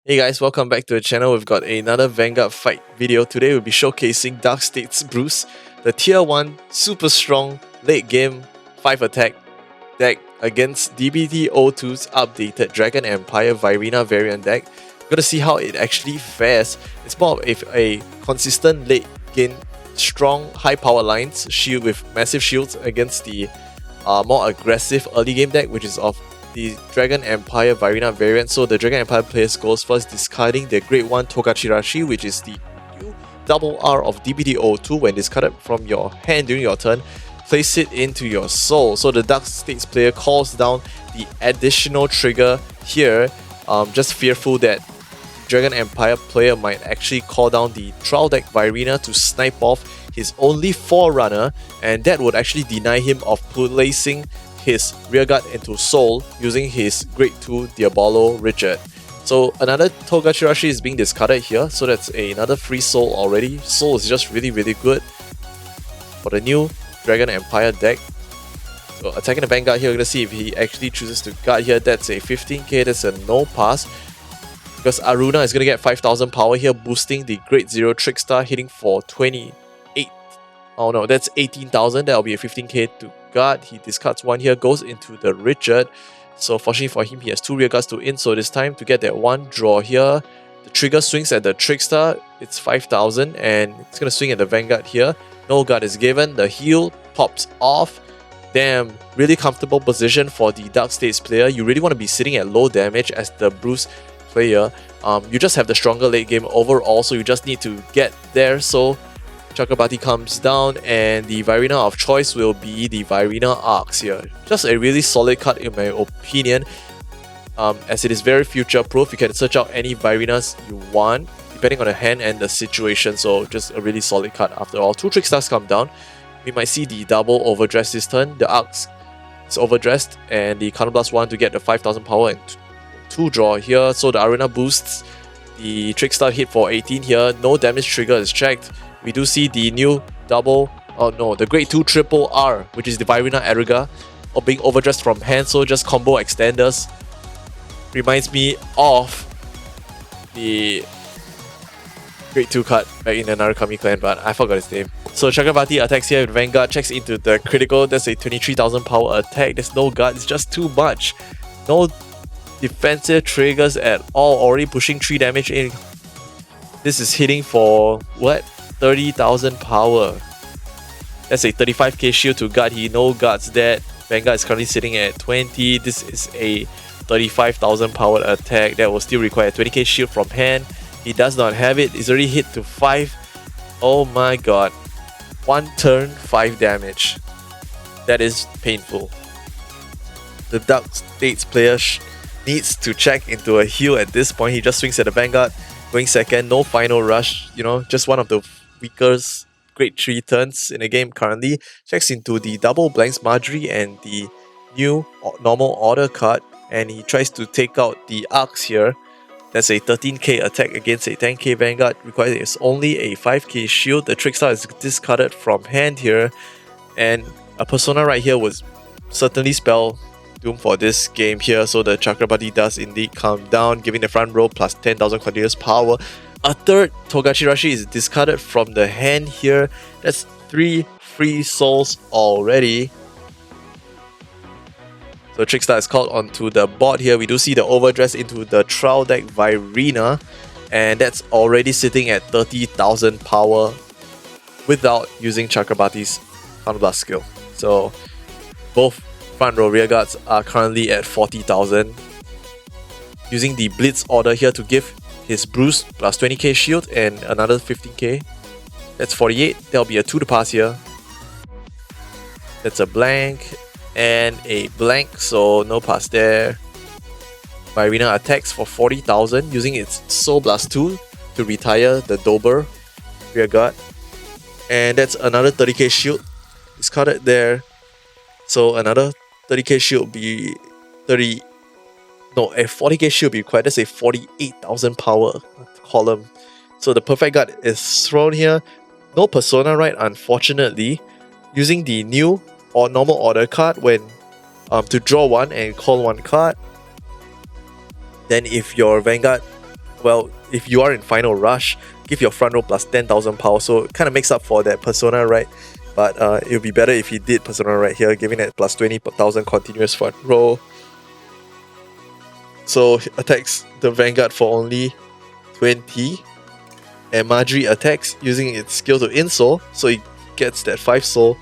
Hey guys, welcome back to the channel. We've got another Vanguard fight video. Today we'll be showcasing Dark States Bruce, the tier 1 super strong late game 5 attack deck against DBT02's updated Dragon Empire Vairina variant deck. We're gonna see how it actually fares. It's more of a consistent late game, strong high power lines shield with massive shields against the more aggressive early game deck, which is of the Dragon Empire Vairina variant. So the Dragon Empire players goes first, discarding their Grade 1 Togachirashi, which is the new double R of DBT02. When discarded from your hand during your turn, place it into your soul. So the Dark States player calls down the additional trigger here, just fearful that Dragon Empire player might actually call down the Trial Deck Vairina to snipe off his only Forerunner, and that would actually deny him of placing his rearguard into soul using his Grade 2 Diabolo Richard. So another Togachirashi is being discarded here, so that's another free soul already. Soul is just really good for the new Dragon Empire deck. So attacking the Vanguard here, we're gonna see if he actually chooses to guard here. That's a 15k, that's a no pass. Because Aruna is gonna get 5000 power here, boosting the Grade 0 Trickstar, hitting for 28. Oh no, that's 18,000. That'll be a 15k to guard. He discards one here, goes into the Richard. So fortunately for him, he has 2 rear guards to in. So this time to get that one draw here, the trigger swings at the Trickstar. It's 5,000 and it's gonna swing at the Vanguard here. No guard is given. The heal pops off. Damn, really comfortable position for the Dark States player. You really want to be sitting at low damage as the Bruce player. You just have the stronger late game overall, so you just need to get there. So Chakrabarti comes down and the Vairina of choice will be the Vairina Arcs here. Just a really solid card in my opinion, as it is very future proof. You can search out any Vairinas you want depending on the hand and the situation, so just a really solid card after all. 2 Trickstars come down. We might see the double overdress this turn. The Arcs is overdressed and the Counterblast 1 to get the 5000 power and 2 draw here. So the Arena boosts the Trickstar hit for 18 here. No damage trigger is checked. We do see the new the Grade 2 triple R, which is the Vairina Eriga, of being overdressed from hand, so just combo extenders. Reminds me of the Grade 2 card back in the Narukami clan, but I forgot his name. So Chakrabarti attacks here with Vanguard, checks into the critical. That's a 23,000 power attack. There's no guard, it's just too much. No defensive triggers at all, already pushing 3 damage in. This is hitting for what? 30,000 power. That's a 35k shield to guard. He no guards that. Vanguard is currently sitting at 20. This is a 35,000 power attack that will still require a 20k shield from hand. He does not have it. It's already hit to 5. Oh my god. 1 turn, 5 damage. That is painful. The Dark States player needs to check into a heal at this point. He just swings at the Vanguard, going second. No final rush. You know, just one of the weaker Grade 3 turns in the game currently. Checks into the double blanks Marjorie and the new normal order card, and he tries to take out the Arcs here. That's a 13k attack against a 10k Vanguard. Requires only a 5k shield. The Trickstar is discarded from hand here, and a Persona right here was certainly spell doom for this game here. So the Chakrabarti does indeed come down, giving the front row plus 10,000 continuous power. A third Togachirashi is discarded from the hand here. That's 3 free souls already. So Trickstar is called onto the board here. We do see the overdress into the Trial Deck Vairina, and that's already sitting at 30,000 power without using Chakrabarti's Counterblast skill. So both front row rear guards are currently at 40,000. Using the Blitz order here to give his Bruce plus 20k shield and another 15k. That's 48. There'll be a 2 to pass here. That's a blank and a blank, so no pass there. Vairina attacks for 40,000 using its Soul Blast 2 to retire the Dober rearguard. And that's another 30k shield discarded there. So another 30k shield will be a 40k shield will be required. That's a 48,000 power column. So the perfect guard is thrown here. No Persona right, unfortunately. Using the new or normal order card when to draw one and call one card. Then if your Vanguard well, if you are in Final Rush, give your front row plus 10,000 power, so it kind of makes up for that Persona right. But it would be better if he did Persona right here, giving it plus 20,000 continuous front row. So attacks the Vanguard for only 20. And Marjorie attacks using its skill to insole, so he gets that 5 soul.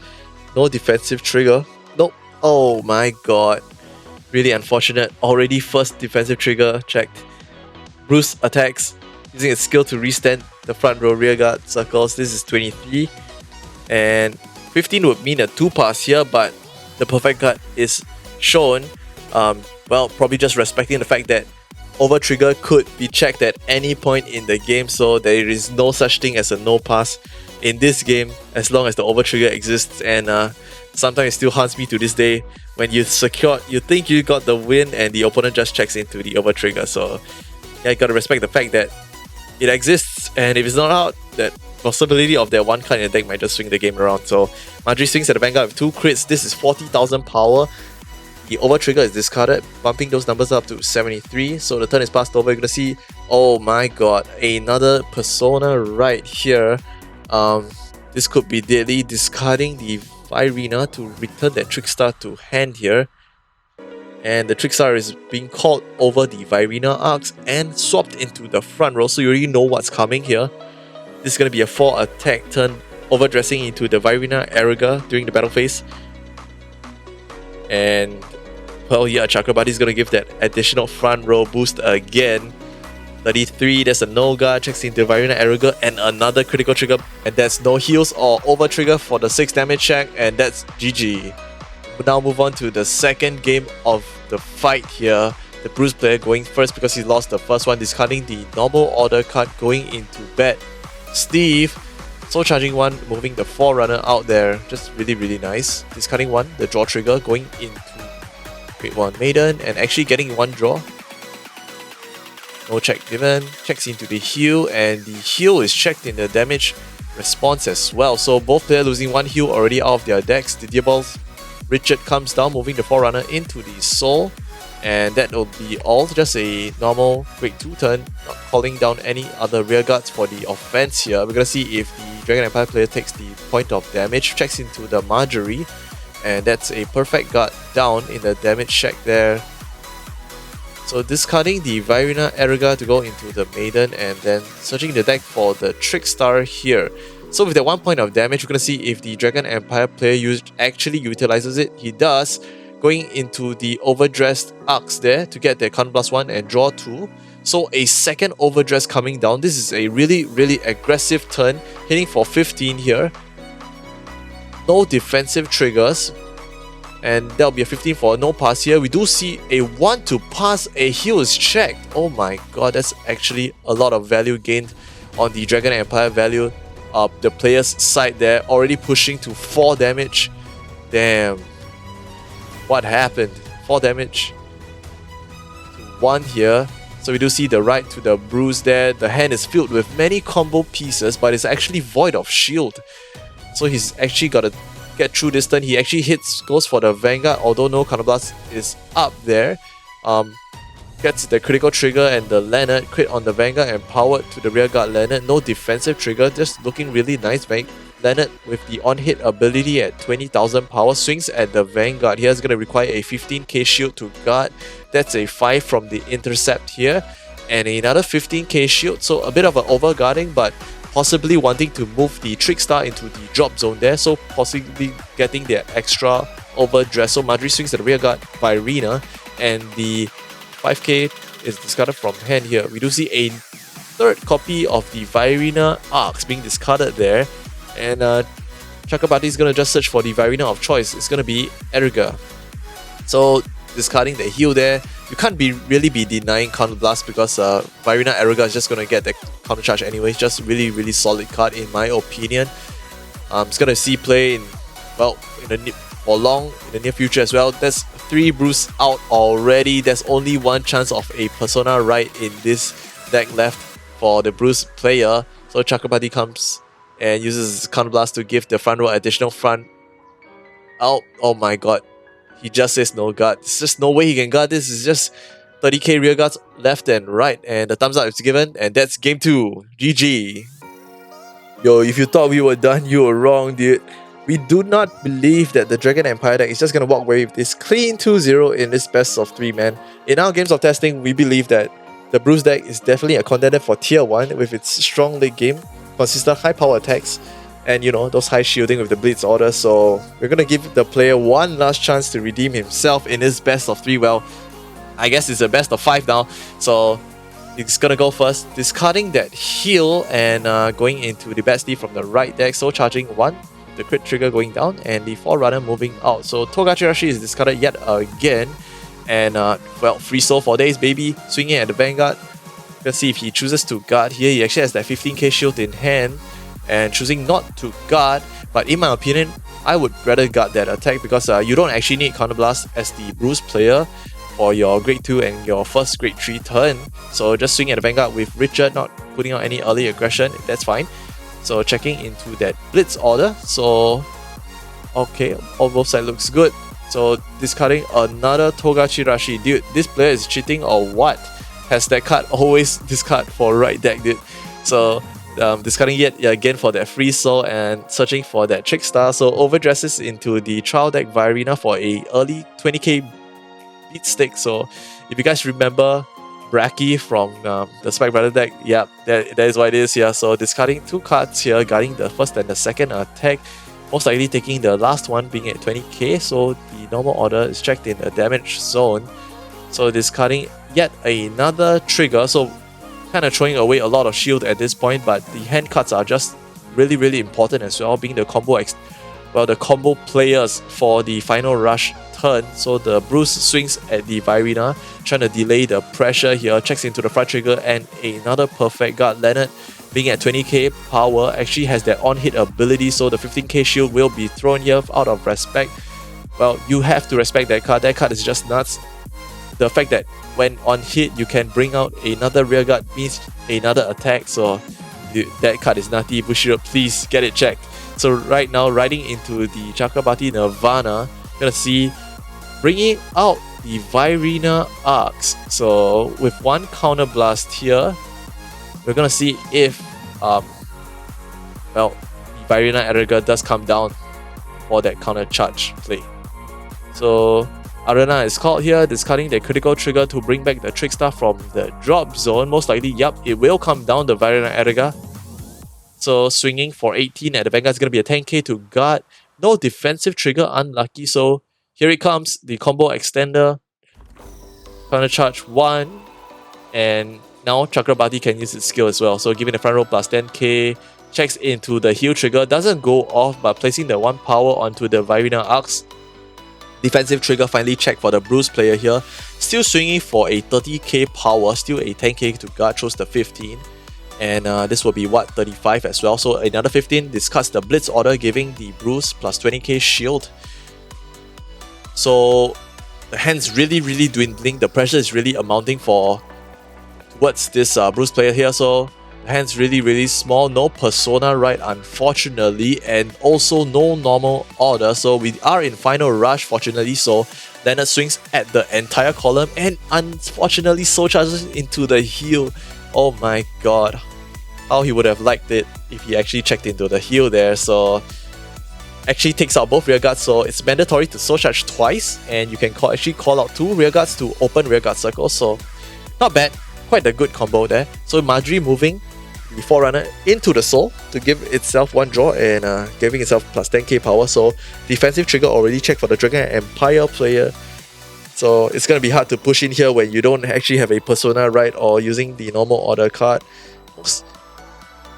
No defensive trigger. Nope. Oh my god. Really unfortunate. Already first defensive trigger checked. Bruce attacks using its skill to restand the front row rear guard circles. This is 23. And 15 would mean a 2-pass here, but the perfect guard is shown. Well, probably just respecting the fact that over trigger could be checked at any point in the game, so there is no such thing as a no pass in this game as long as the over trigger exists. And sometimes it still haunts me to this day when you think you got the win and the opponent just checks into the over trigger. So yeah, you gotta respect the fact that it exists, and if it's not out, that possibility of that one card in the deck might just swing the game around. So Marjorie swings at the Vanguard with 2 crits. This is 40,000 power. The over trigger is discarded, bumping those numbers up to 73. So the turn is passed over. You're gonna see, oh my god, another Persona right here. This could be deadly, discarding the Vairina to return that Trickstar to hand here. And the Trickstar is being called over the Vairina arcs and swapped into the front row, so you already know what's coming here. This is going to be a 4 attack turn, overdressing into the Vairina Erga during the battle phase. And well, yeah, Chakrabarti is going to give that additional front row boost again. 33, there's a no guard, checks into Vairina Erga and another critical trigger. And that's no heals or over trigger for the 6 damage check, and that's GG. We'll now move on to the second game of the fight here. The Bruce player going first because he lost the first one, discarding the normal order card, going into bat. Steve, soul charging 1, moving the Forerunner out there. Just really nice. Discarding 1, the draw trigger, going into Grade 1 Maiden and actually getting 1 draw. No check given. Checks into the heal, and the heal is checked in the damage response as well. So both players losing 1 heal already out of their decks. The Diabol's Richard comes down, moving the Forerunner into the Soul, and that will be all. Just a normal Grade 2 turn, not calling down any other rear guards for the offense here. We're gonna see if the Dragon Empire player takes the point of damage, checks into the Marjorie, and that's a perfect guard down in the damage check there. So discarding the Vairina Erga to go into the Maiden, and then searching the deck for the Trickstar here. So with that 1 point of damage, we're going to see if the Dragon Empire player actually utilizes it. He does, going into the overdressed arcs there to get their Count +1 and draw 2. So a second overdress coming down. This is a really aggressive turn, hitting for 15 here. No defensive triggers, and that'll be a 15 for a no pass here. We do see a 1 to pass, a heal is checked. Oh my god, that's actually a lot of value gained on the Dragon Empire value. The player's side there, already pushing to 4 damage. Damn. What happened? 4 damage to 1 here. So we do see the right to the bruise there. The hand is filled with many combo pieces, but it's actually void of shield. So he's actually got to get through this turn. He actually goes for the Vanguard, although no counterblast is up there. Gets the critical trigger and the Leonard, crit on the Vanguard and powered to the rearguard Leonard. No defensive trigger, just looking really nice. Leonard with the on-hit ability at 20,000 power, swings at the Vanguard. Here is going to require a 15k shield to guard. That's a 5 from the intercept here, and another 15k shield, so a bit of an overguarding, but possibly wanting to move the Trickstar into the drop zone there, so possibly getting their extra overdress. So Marjorie swings at the rearguard Vairina, and the 5k is discarded from hand here. We do see a third copy of the Vairina arcs being discarded there, and Chakrabarti is going to just search for the Vairina of choice. It's going to be Erga. So discarding the heal there, you can't really be denying Counter Blast because Vairina Erga is just going to get the counter charge anyways. Just really solid card in my opinion. It's going to see play in the near future as well. There's 3 Bruce out already. There's only 1 chance of a Persona right in this deck left for the Bruce player. So Chakrabarti comes and uses his Counter Blast to give the front row additional front out. Oh my god. He just says no guard. There's just no way he can guard this. It's just 30k rear guards left and right, and the thumbs up is given, and that's game 2. GG. Yo, if you thought we were done, you were wrong, dude. We do not believe that the Dragon Empire deck is just gonna walk away with this clean 2-0 in this best of 3, man. In our games of testing, we believe that the Bruce deck is definitely a contender for tier 1 with its strong late game, consistent high power attacks, and you know, those high shielding with the Blitz order. So we're gonna give the player one last chance to redeem himself in this best of 3. Well, I guess it's a best of 5 now, so he's gonna go first, discarding that heal and going into the Bat Steed from the right deck, so charging 1, the crit trigger going down, and the Forerunner moving out. So Togachi is discarded yet again, and well, free soul for days, baby, swinging at the Vanguard. Let's see if he chooses to guard here. He actually has that 15k shield in hand, and choosing not to guard, but in my opinion, I would rather guard that attack because you don't actually need Counterblast as the Bruce player for your grade 2 and your first grade 3 turn. So just swing at the Vanguard with Richard, not putting out any early aggression, that's fine. So checking into that Blitz order. So okay, on both sides looks good. So discarding another Togachi. Dude, this player is cheating or what? Has that card always discard for right deck, dude? So discarding yet again for that free soul and searching for that Trickstar. So overdresses into the trial deck Vairina for a early 20k beat stick. So if you guys remember Bracky from the Spike Brother deck, yep, that is what it is here. So discarding 2 cards here, guarding the first and the second attack, most likely taking the last one being at 20k. So the normal order is checked in the damage zone. So discarding yet another trigger, so kind of throwing away a lot of shield at this point, but the hand cards are just really important as well, being the combo the combo players for the final rush turn. So the Bruce swings at the Vairina, trying to delay the pressure here, checks into the front trigger, and another perfect guard. Leonard, being at 20k power, actually has that on-hit ability, so the 15k shield will be thrown here out of respect. Well, you have to respect that card. That card is just nuts. The fact that when on hit you can bring out another rear guard means another attack, so dude, that card is nutty. Bushido, please get it checked. So right now, riding into the Chakrabarti Nirvana, gonna see bringing out the Vairina Arcs. So with one counter blast here, we're gonna see if well, the Vairina Erika does come down for that counter charge play. So Arena is called here, discarding the critical trigger to bring back the Trickstar from the drop zone. Most likely, yup, it will come down the Vairina Erika. So swinging for 18 at the Vanguard is going to be a 10k to guard. No defensive trigger, unlucky. So here it comes, the combo extender. Counter charge 1. And now Chakrabarti can use its skill as well. So giving the front row plus 10k. Checks into the heal trigger. Doesn't go off, but placing the 1 power onto the Vairina Arcs. Defensive trigger finally checked for the Bruce player here. Still swinging for a 30k power. Still a 10k to guard. Chose the 15. And this will be what, 35 as well. So another 15 discards the Blitz order, giving the Bruce plus 20k shield. So the hand's really dwindling. The pressure is really amounting towards this Bruce player here. So the hand's really small. No Persona right, unfortunately, and also no normal order. So we are in final rush, fortunately. So Leonard swings at the entire column and unfortunately soul charges into the heal. Oh my god, how he would have liked it if he actually checked into the heal there. So actually takes out both rear guards, so it's mandatory to soul charge twice, and you can actually call out 2 rear guards to open rear guard circles. So not bad, quite a good combo there. So Marjorie moving the Forerunner into the soul to give itself 1 draw and giving itself plus 10k power. So defensive trigger already checked for the Dragon Empire player. So it's going to be hard to push in here when you don't actually have a Persona right or using the normal order card.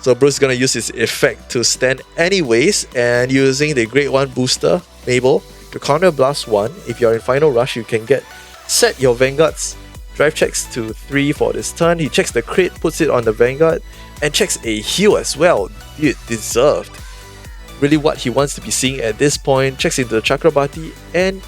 So Bruce is going to use his effect to stand anyways, and using the grade 1 booster, Mabel, to counter blast 1. If you're in final rush, you can set your Vanguard's drive checks to 3 for this turn. He checks the crit, puts it on the Vanguard, and checks a heal as well. Dude, deserved. Really what he wants to be seeing at this point. Checks into the Chakrabarti and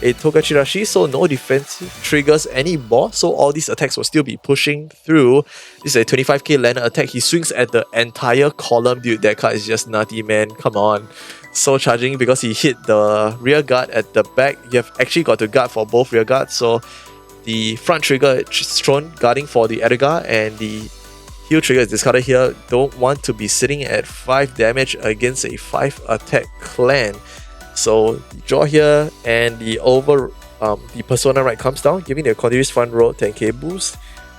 a Togachi, so no defensive triggers anymore. So all these attacks will still be pushing through. This is a 25k Leonard attack. He swings at the entire column. Dude, that card is just nutty, man. Come on. So charging because he hit the rear guard at the back. You have actually got to guard for both rear guards. So the front trigger is thrown, guarding for the Edgar, and the heal trigger is discarded here. Don't want to be sitting at 5 damage against a 5 attack clan. So draw here, and the Persona Right comes down, giving the continuous front row 10k boost.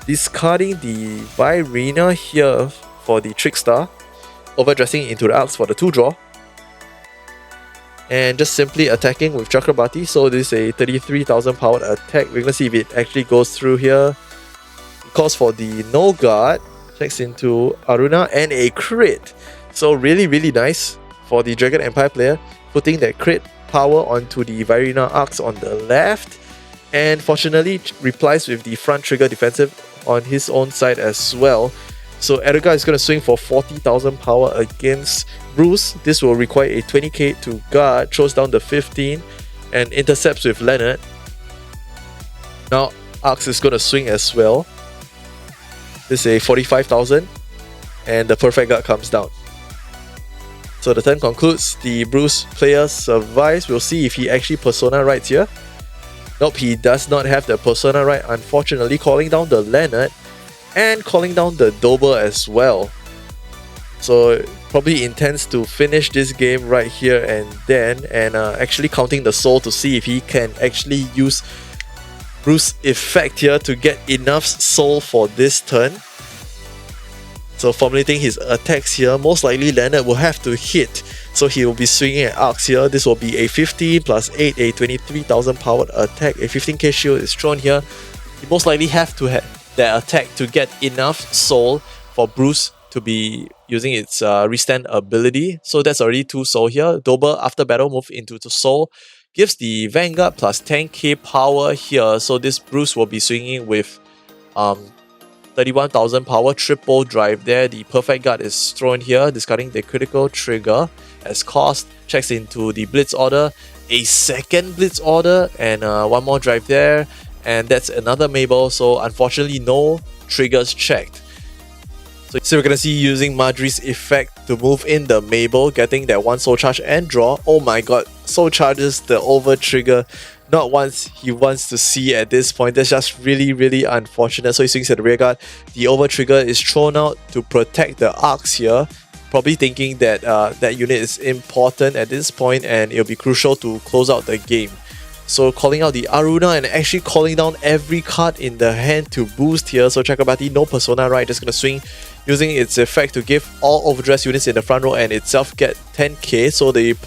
Discarding the Vairina here for the Trickstar, overdressing into the Arcs for the 2 draw. And just simply attacking with Chakrabarti. So this is a 33,000 powered attack. We're gonna see if it actually goes through here. It calls for the no guard, checks into Aruna, and a crit. So really nice for the Dragon Empire player, putting that crit power onto the Vairina Arcs on the left. And fortunately replies with the front trigger defensive on his own side as well. So Edgar is going to swing for 40,000 power against Bruce. This will require a 20k to guard, throws down the 15 and intercepts with Leonard. Now Arx is going to swing as well. This is a 45,000 and the perfect guard comes down. So the turn concludes, the Bruce player survives. We'll see if he actually Persona Rights here. Nope, he does not have the Persona Right, unfortunately, calling down the Leonard and calling down the Dober as well. So probably intends to finish this game right here and then, and actually counting the soul to see if he can actually use Bruce effect here to get enough soul for this turn. So formulating his attacks here, most likely Leonard will have to hit. So he will be swinging at Arcs here. This will be a 15 plus 8, a 23,000 powered attack. A 15k shield is thrown here. He most likely have to have that attack to get enough soul for Bruce to be using its restand ability. So that's already 2 soul here. Dober after battle move into the soul. Gives the Vanguard plus 10k power here. So this Bruce will be swinging with 31,000 power, triple drive there. The perfect guard is thrown here, discarding the critical trigger as cost. Checks into the blitz order, a second blitz order, and one more drive there, and that's another Mabel. So unfortunately no triggers checked. So we're gonna see using Marjorie's effect to move in the Mabel, getting that 1 soul charge and draw. Oh my god, soul charges the over trigger. Not once he wants to see at this point. That's just really unfortunate. So he swings at the rear guard. The over trigger is thrown out to protect the Arcs here. Probably thinking that that unit is important at this point and it'll be crucial to close out the game. So calling out the Aruna and actually calling down every card in the hand to boost here. So Chakrabarti, no Persona Right, just gonna swing using its effect to give all overdress units in the front row and itself get 10k. So the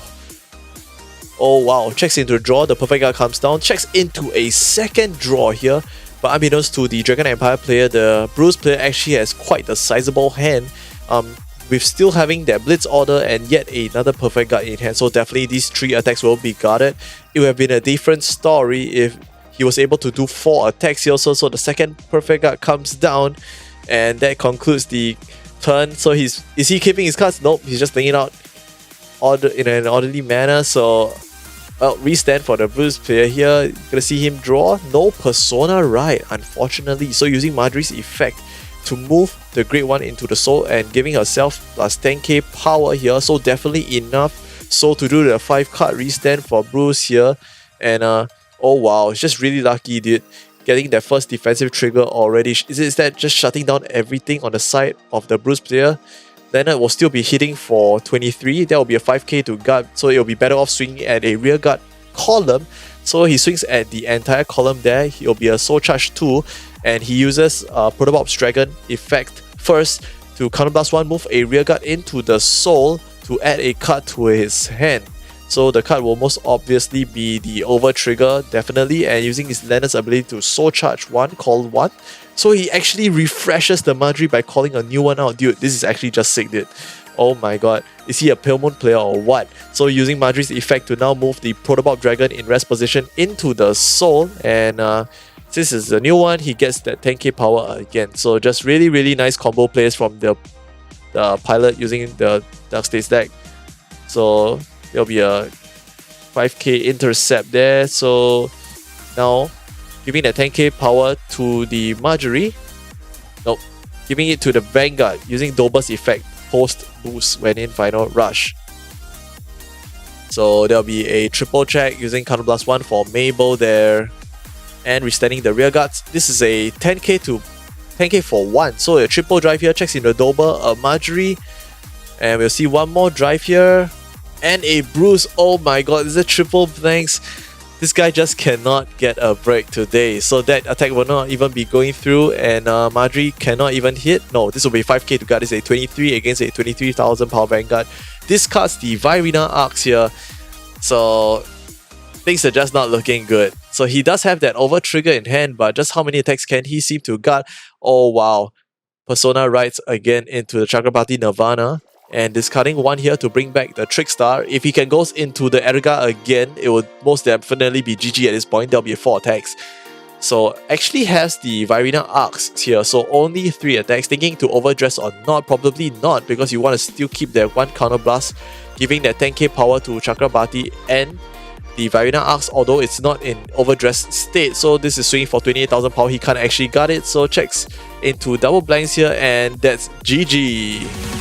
oh wow, checks into a draw, the perfect guard comes down, checks into a second draw here. But unbeknownst to the Dragon Empire player, the Bruce player actually has quite a sizable hand. With still having that blitz order and yet another perfect guard in hand. So definitely these 3 attacks will be guarded. It would have been a different story if he was able to do 4 attacks here also. So the second perfect guard comes down and that concludes the turn. So is he keeping his cards? Nope, he's just laying it out in an orderly manner. So restand for the Bruce player here. Gonna see him draw. No Persona Right, unfortunately. So using Marjorie's effect to move the Great One into the soul and giving herself plus 10k power here. So definitely enough soul to do the 5 card restand for Bruce here. And oh wow, it's just really lucky, dude. Getting that first defensive trigger already. Is that just shutting down everything on the side of the Bruce player? Leonard will still be hitting for 23. That will be a 5k to guard. So it will be better off swinging at a rear guard column. So he swings at the entire column there. He'll be a soul charge 2. And he uses Protobop's Dragon effect first to counterblast 1, move a rear guard into the soul to add a card to his hand. So the card will most obviously be the over trigger, definitely, and using his Leonard's ability to soul charge 1, call 1. So he actually refreshes the Marjorie by calling a new one out. Dude, this is actually just sick, dude. Oh my god, is he a Pale Moon player or what? So using Marjorie's effect to now move the Protobop Dragon in rest position into the soul, and this is the new one, he gets that 10k power again. So just really nice combo plays from the pilot using the Dark States deck. So there'll be a 5k intercept there. So now giving that 10k power to the Marjorie. Nope. Giving it to the Vanguard using Dober's effect post boost when in final rush. So there'll be a triple check using Counterblast 1 for Mabel there. and restanding the rear guards. This is a 10k for 1. So a triple drive here, checks in the Dober, a Marjorie, and we'll see one more drive here, and a Bruce. Oh my god, is it triple blanks? This guy just cannot get a break today. So that attack will not even be going through, and Marjorie cannot even hit. No, this will be 5k to guard. This is a 23 against a 23,000 power Vanguard. Discards the Vairina arcs here. So things are just not looking good. So he does have that over trigger in hand, but just how many attacks can he seem to guard? Oh wow. Persona rides again into the Chakrapati Nirvana, and discarding one here to bring back the Trickstar. If he can go into the Erga again, it will most definitely be GG at this point. There'll be 4 attacks. So actually has the Vairina arcs here, so only 3 attacks. Thinking to overdress or not, probably not, because you want to still keep that 1 counter blast, giving that 10k power to Chakrapati and the Vairina arcs, although it's not in overdressed state. So this is swinging for 28,000 power. He can't actually guard it, so checks into double blanks here, and that's GG.